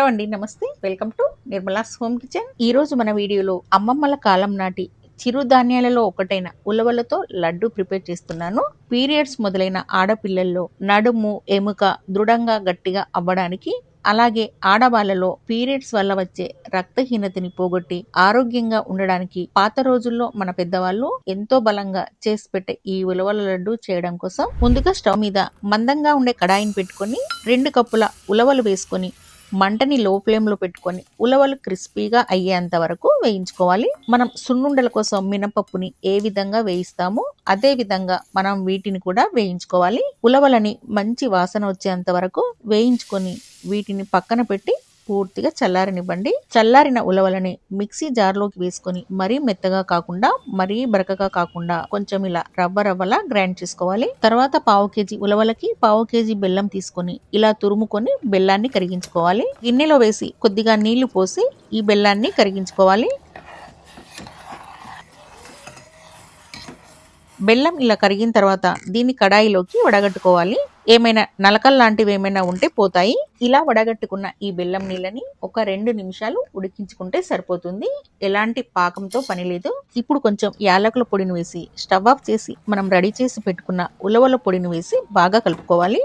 Hello అండి, నమస్తే. Welcome to Nirmala's home kitchen. ఈ రోజు మన వీడియోలో అమ్మమ్మల కాలం నాటి చిరుధాన్యాలలో ఒకటైన ఉలవలతో లడ్డు ప్రిపేర్ చేస్తున్నాను. పీరియడ్స్ మొదలైన ఆడపిల్లల్లో నడుము ఎముక దృఢంగా గట్టిగా అవ్వడానికి, అలాగే ఆడవాళ్లలో పీరియడ్స్ వల్ల వచ్చే రక్తహీనతని పోగొట్టి ఆరోగ్యంగా ఉండడానికి పాత రోజుల్లో మన పెద్దవాళ్ళు ఎంతో బలంగా చేసి పెట్టే ఈ ఉలవల లడ్డు చేయడం కోసం ముందుగా స్టవ్ మీద మందంగా ఉండే కడాయిని పెట్టుకొని 2 కప్పుల ఉలవలు వేసుకొని మంటని లో ఫ్లేమ్ లో పెట్టుకొని ఉలవలు క్రిస్పీగా అయ్యేంత వరకు వేయించుకోవాలి. మనం సున్నుండల కోసం మినపప్పుని ఏ విధంగా వేయిస్తామో అదే విధంగా మనం వీటిని కూడా వేయించుకోవాలి. ఉలవలని మంచి వాసన వచ్చేంత వరకు వేయించుకొని వీటిని పక్కన పెట్టి పూర్తిగా చల్లారనివ్వండి. చల్లారిన ఉలవలని మిక్సీ జార్లోకి వేసుకొని మరీ మెత్తగా కాకుండా మరీ బరకగా కాకుండా కొంచెం ఇలా రవ్వలా గ్రైండ్ చేసుకోవాలి. తర్వాత 1/2 కేజీ ఉలవలకి 1/2 కేజీ బెల్లం తీసుకొని ఇలా తురుముకొని బెల్లాన్ని కరిగించుకోవాలి. గిన్నెలో వేసి కొద్దిగా నీళ్లు పోసి ఈ బెల్లాన్ని కరిగించుకోవాలి. బెల్లం ఇలా కరిగిన తర్వాత దీన్ని కడాయిలోకి వడగట్టుకోవాలి. ఏమైనా నలకల్ లాంటివి ఏమైనా ఉంటే పోతాయి. ఇలా వడగట్టుకున్న ఈ బెల్లం నీళ్ళని ఒక 2 నిమిషాలు ఉడికించుకుంటే సరిపోతుంది. ఎలాంటి పాకంతో పని లేదు. ఇప్పుడు కొంచెం యాలకుల పొడిని వేసి స్టవ్ ఆఫ్ చేసి మనం రెడీ చేసి పెట్టుకున్న ఉలవల పొడిని వేసి బాగా కలుపుకోవాలి.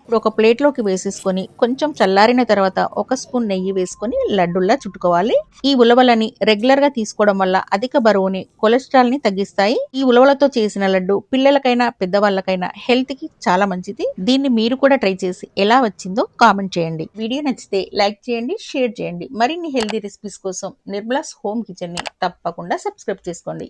ఇప్పుడు ఒక ప్లేట్లోకి వేసేసుకొని కొంచెం చల్లారిన తర్వాత 1 స్పూన్ నెయ్యి వేసుకొని లడ్డుల్లా చుట్టుకోవాలి. ఈ ఉలవలని రెగ్యులర్ గా తీసుకోవడం వల్ల అధిక బరువుని కొలెస్ట్రాల్ ని తగ్గిస్తాయి. ఈ ఉలవలతో చేసిన లడ్డు పిల్లలకైనా పెద్దవాళ్ళకైనా హెల్త్ కి చాలా మంచిది. దీన్ని మీరు కూడా ట్రై చేసి ఎలా వచ్చిందో కామెంట్ చేయండి. వీడియో నచ్చితే లైక్ చేయండి, షేర్ చేయండి. మరిన్ని హెల్తీ రెసిపీస్ కోసం నిర్మలాస్ హోమ్ కిచెన్ ని తప్పకుండా సబ్స్క్రైబ్ చేసుకోండి.